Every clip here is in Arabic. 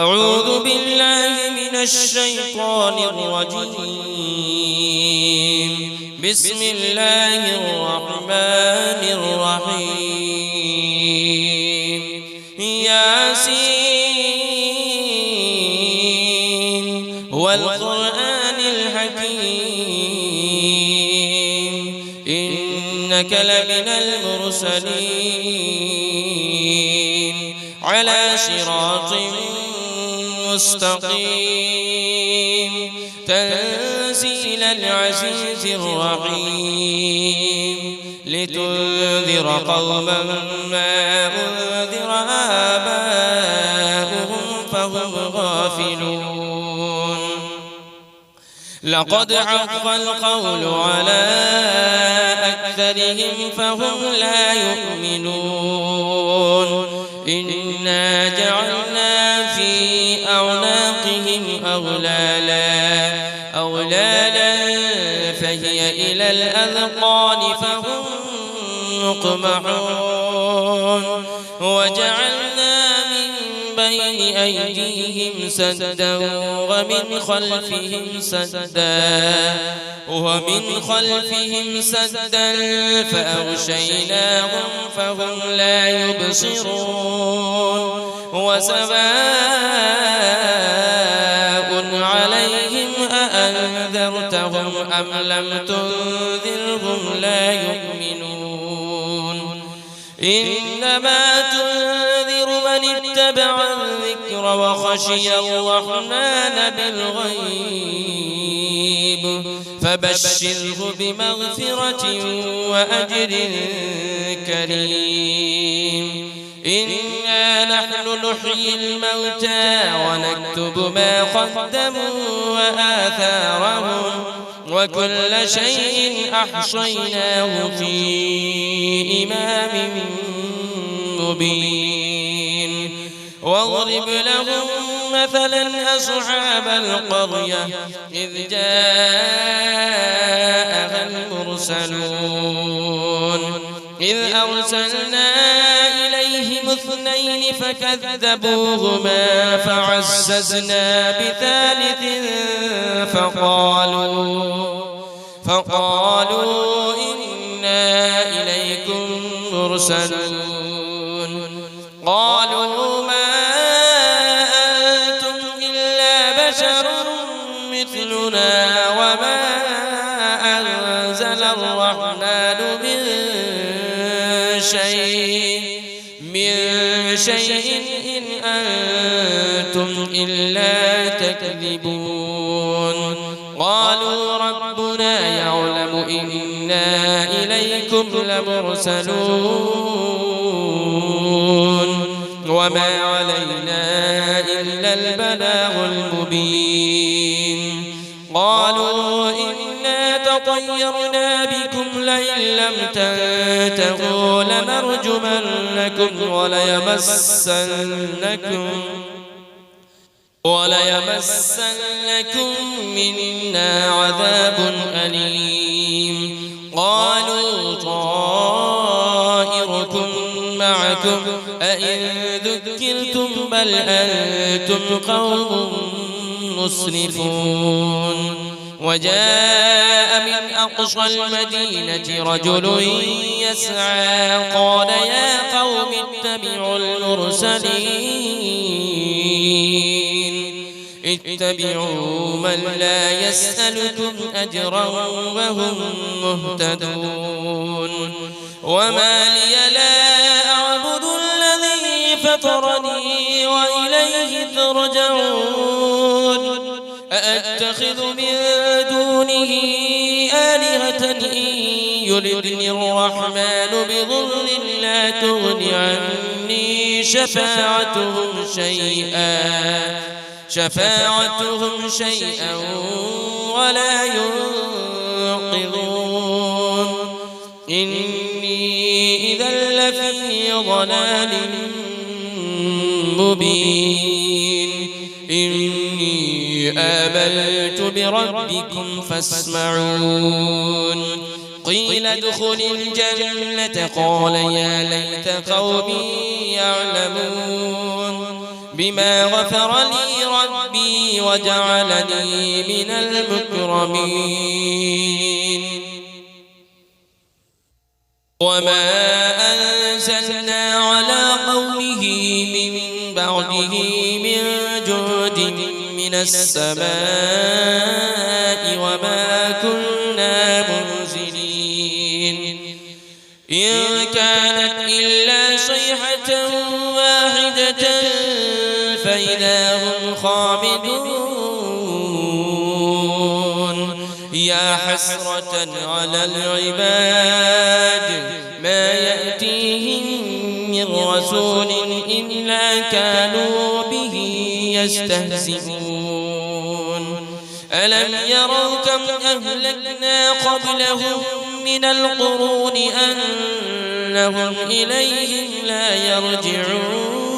أعوذ بالله من الشيطان الرجيم. بسم الله الرحمن الرحيم. ياسين والقرآن الحكيم إنك لمن المرسلين على صراط مستقيم تنزيل العزيز الرحيم لتنذر قوما ما أنذر آباؤهم فهم غافلون. لقد حق القول على أكثرهم فهم لا يؤمنون. إنا جعلنا في أعناقهم أغلالا فهي إلى الأذقان فهم مقمحون. وجعلنا من بين أيديهم سدا ومن خلفهم سدا فأغشيناهم فهم لا يبصرون. وسواء عليهم أأنذرتهم أم لم تنذرهم لا يؤمنون. إنما تنذر من اتبع الذكر وخشي الرحمن بالغيب فبشره بمغفرة وأجر كريم. إنا نحن نحيي الموتى ونكتب ما قدموا وآثارهم وكل شيء أحصيناه في إمام مبين. واضرب لهم مثلا أصحاب القرية إذ جاءها المرسلون إذ أرسلنا إليهم 2 فكذبوهما فعززنا بثالث فقالوا إنا إليكم مرسلون. قالوا ما أنتم إلا بشر مثلنا وما أنزل الرحمن من شيء إن أنتم إلا تكذبون. قالوا ربنا يعلم إنا إليكم لمرسلون وما علينا إلا البلاغ المبين. قالوا إنا تطيرنا بكم لئن لم تنتهوا لنرجمنكم وليمسنكم منا عذاب أليم. قالوا طائركم معكم أئن ذكرتم بل أنتم قوم مسرفون. وجاء من أقصى المدينة رجل يسعى قال يا قوم اتبعوا من لا يسألكم أجرا وهم مهتدون. وما لي لا أعبد الذي فطرني وإليه ترجعون. أأتخذ من دونه آلهة إن يردني الرحمن بضر لا تغن عني شفاعتهم شيئا ولا ينقذون. إني إذا لفي ضلال مبين. إني آمنت بربكم فاسمعون. قيل ادخل الجنة قال يا ليت قومي يعلمون. بما غفر لي ربي وجعلني من المكرمين وما أنزلنا على قومه من بعده من جود من السماء وما كنا منزلين إن كانت إلا صيحة واحدة فإذا هم خامدون يا حسرة على العباد ما يأتيهم من رسول إلا كانوا به يستهزئون ألم يروا كم أهلكنا قبلهم من القرون أنهم إليهم لا يرجعون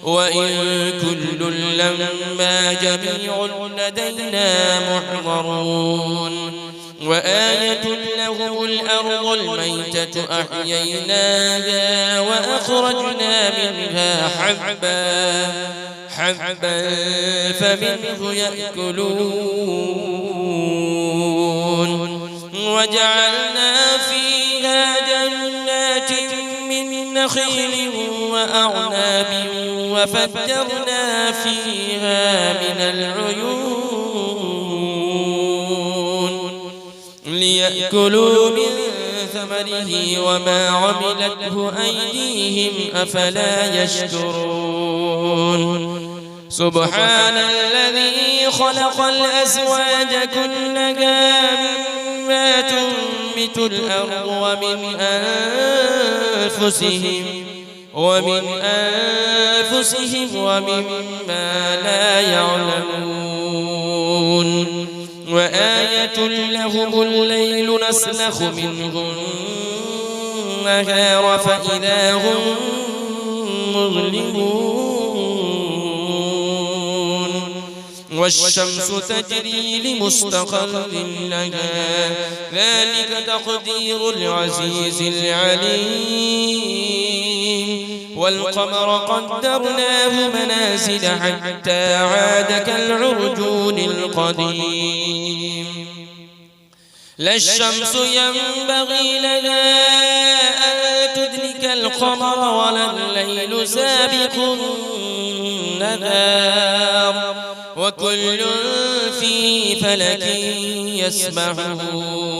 وإن كل لما جميع لدينا محضرون وآية لهم الأرض الميتة أحييناها وأخرجنا منها حبا فمنه يأكلون وجعلنا فيها جنات من نخيل وأعناب وفجرنا فيها من العيون ليأكلوا من ثمره وما عملته أيديهم أفلا يشكرون سبحان الذي خلق الأزواج كلها مما تنبت الأرض ومن أنفسهم ومما لا يعلمون وآية لهم الليل نسلخ منه النهار فإذا هم مظلمون والشمس تجري لمستقر لها ذلك تقدير العزيز العليم والقمر قدرناه منازل حتى عاد كالعرجون القديم لا الشمس ينبغي لها أن تدرك القمر ولا الليل سابق النهار وكل في فلك يسبحون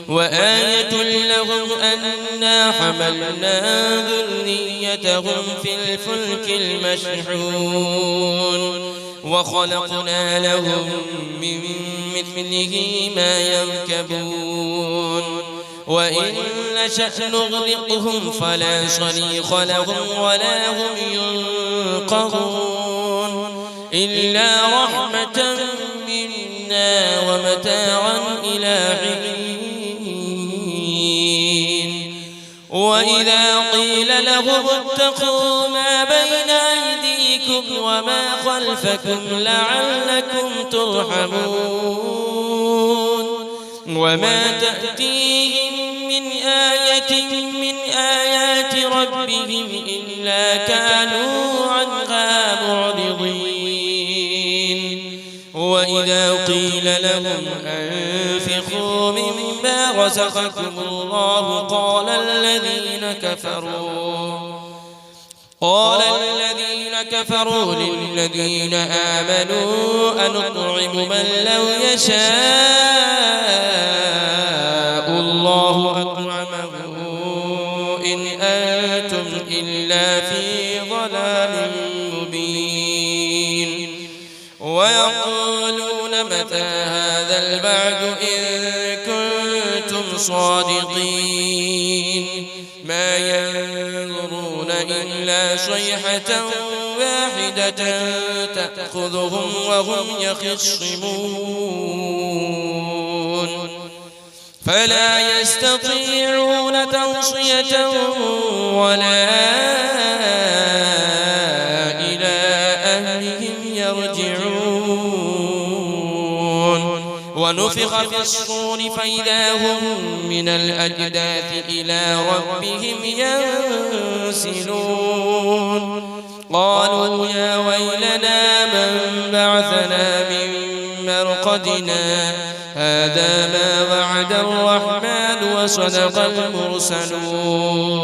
وآية لهم أنا حملنا ذريتهم في الفلك المشحون وخلقنا لهم من مثله ما يركبون وإن نشأ نغرقهم فلا صريخ لهم ولا هم ينقذون إلا رحمة منا ومتاعا إلى حين وإذا قيل لهم اتقوا ما بين أيديكم وما خلفكم لعلكم ترحمون وما تأتيهم من آية من آيات ربهم إلا كانوا عنها معرضين وإذا قيل لهم أنفقوا مما رزقكم الله قال الذين كفروا للذين آمنوا أنطعم من لو يشاء الله أطعمه إن أنتم إلا في ضلال مبين ويقولون متى هذا البعد إن كنتم صادقين ما ينظرون إلا صيحة واحدة تأخذهم وهم يخصمون فلا يستطيعون توصية ولا إلى أهلهم يرجعون ونفخ في الصور فإذا هم من الأجداث إلى ربهم ينسلون قالوا يا ويلنا من بعثنا من مرقدنا هذا ما وعد الرحمن وصدق المرسلون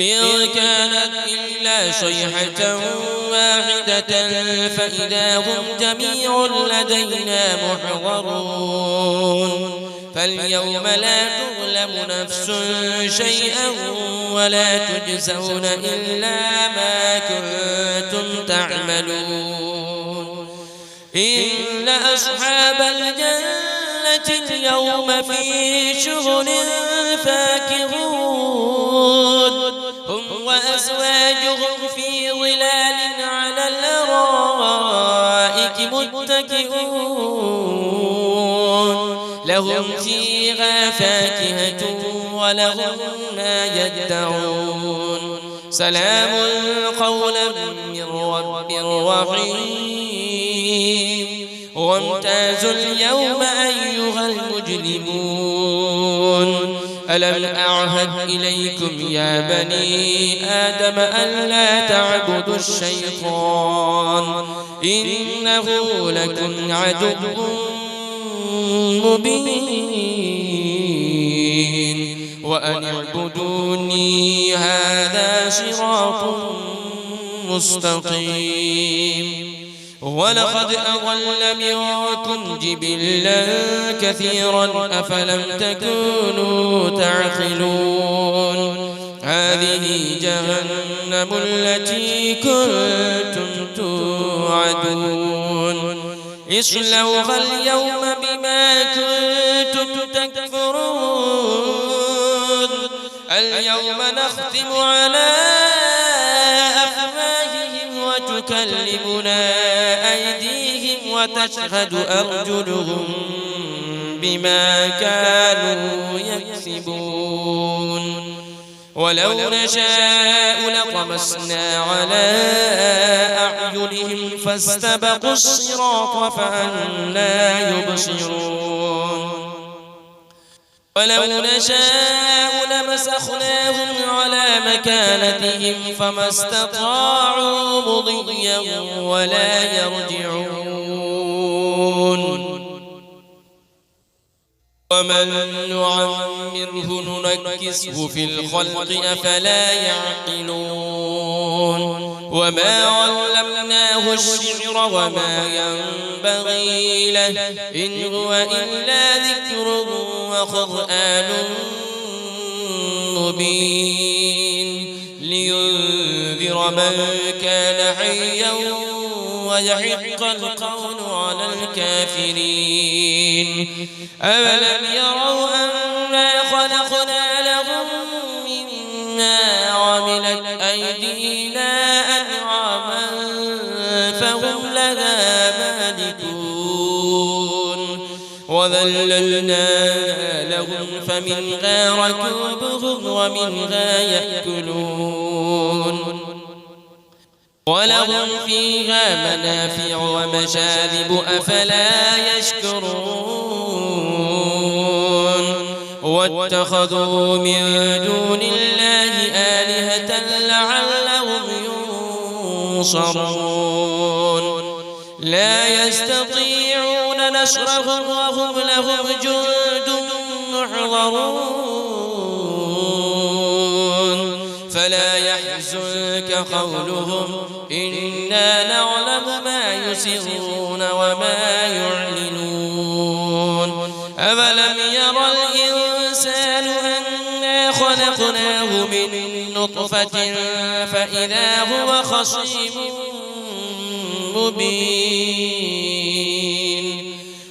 إن كانت إلا صيحة واحدة فإذا هم جميع لدينا محضرون فاليوم لا تظلم نفس شيئا ولا تجزون إلا ما كنتم تعملون إن أصحاب الجنة اليوم في شغل فاكهون هم وأزواجهم في ظلال على الأرائك متكئون لهم فيها فاكهة ولهم ما يدعون سلام قولا من رب رحيم وامتازوا اليوم أيها المجرمون ألم أعهد إليكم يا بني آدم ألا تعبدوا الشيطان إنه لكم عدو مبين وأن اعبدوني هذا صراط مستقيم ولقد أضل منكم جبلا كثيرا أفلم تكونوا تعقلون هذه جهنم التي كنتم توعدون اصلوها اليوم بما كنتم تكفرون اليوم نختم على أفواههم وتكلمنا أيديهم وتشهد أرجلهم بما كانوا يكسبون ولو نشاء لطمسنا على أعينهم فاستبقوا الصراط فأنى يبصرون ولو نشاء لمسخناهم على مكانتهم فما استطاعوا مضيا ولا يرجعون ومن نعمره ننكسه في الخلق أفلا يعقلون وما علمناه الشعر وما ينبغي له إن هو إلا ذكر وقرآن مبين لينذر من كان حيا ويحق القول على الكافرين أولم يروا أنا خلقنا لهم مما عملت أيدينا أنعاما فهم لها مالكون وذللناها لهم فمنها ركوبهم ومنها يأكلون ولهم فيها منافع ومشارب أفلا يشكرون واتخذوا من دون الله آلهة لعلهم ينصرون لا يستطيعون نصرهم وهم لهم جند محضرون فلا يحزنك قولهم إنا نعلم ما يسرون وما يعلنون أولم يرى الإنسان أنا خلقناه من نطفة فإذا هو خصيم مبين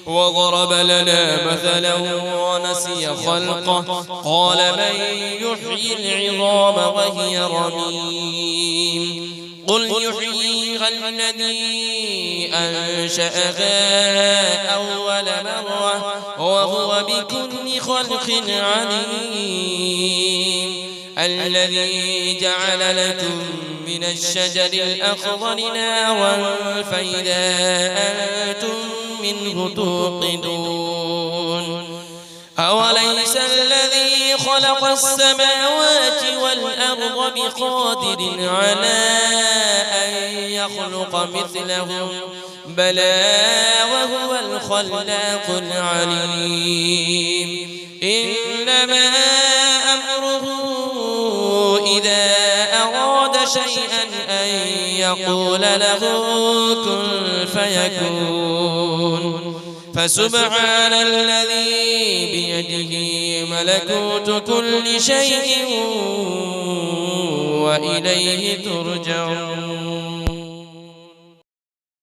وضرب لنا مثلا ونسي خلقه قال من يحيي العظام وهي رميم قل يحييها الذي أنشأها أول مرة وهو بكل خلق عليم الذي جعل لكم من الشجر الأخضر نارا فإذا أنتم منه توقدون أوليس الذي خلق السماوات والأرض بقادر على أن يخلق مثلهم بلى وهو الخلاق العليم إنما أمره إذا أراد شيئا أن يقول له كن فيكون فسبحان الذي بيده ملكوت كل شيء وإليه ترجعون